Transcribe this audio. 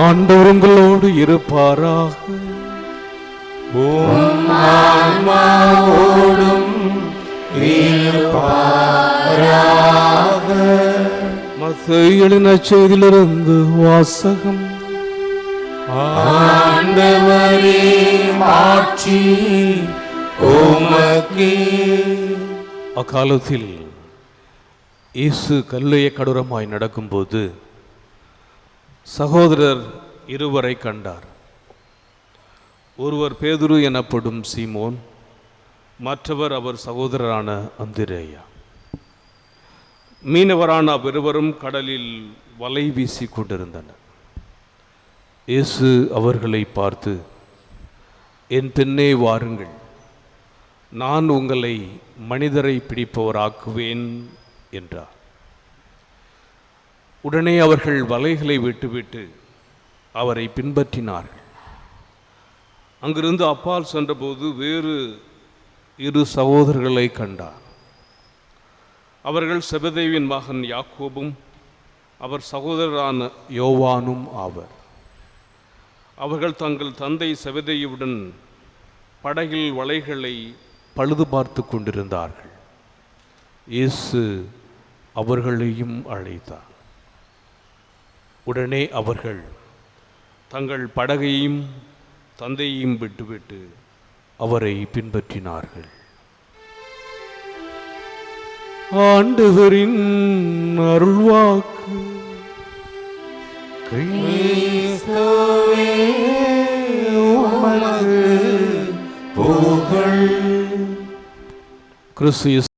ஆண்டவர் உங்களோடு இருப்பாராக. மத்தேயு நற்செய்தியிலிருந்து வாசகம். ஆண்டவரே மாட்சி உமக்கே. அக்காலத்தில் இயேசு கல்லைய கடூரமாய் நடக்கும்போது சகோதரர் இருவரை கண்டார். ஒருவர் பேதுரு எனப்படும் சீமோன், மற்றவர் அவர் சகோதரரான அந்திரேயா. மீனவரான அவ்விருவரும் கடலில் வலை வீசி கொண்டிருந்தனர். இயேசு அவர்களை பார்த்து, என் பின்னே வாருங்கள், நான் உங்களை மனிதரை பிடிப்பவராக்குவேன் என்றார். உடனே அவர்கள் வலைகளை விட்டுவிட்டு அவரை பின்பற்றினார்கள். அங்கிருந்து அப்பால் சென்றபோது வேறு இரு சகோதரர்களை கண்டார். அவர்கள் செபதேவின் மகன் யாக்கோபும் அவர் சகோதரரான யோவானும் ஆவர். அவர்கள் தங்கள் தந்தை செபதேயுவுடன் படகில் வலைகளை பழுது பார்த்து கொண்டிருந்தார்கள். இயேசு அவர்களையும் அழைத்தார். உடனே அவர்கள் தங்கள் படகையும் தந்தையையும் விட்டுவிட்டு அவரை பின்பற்றினார்கள். ஆண்டவரின் அருள்வாக்கு. கிறிஸ்துவே உமக்கு புகழ். கிறிஸ்து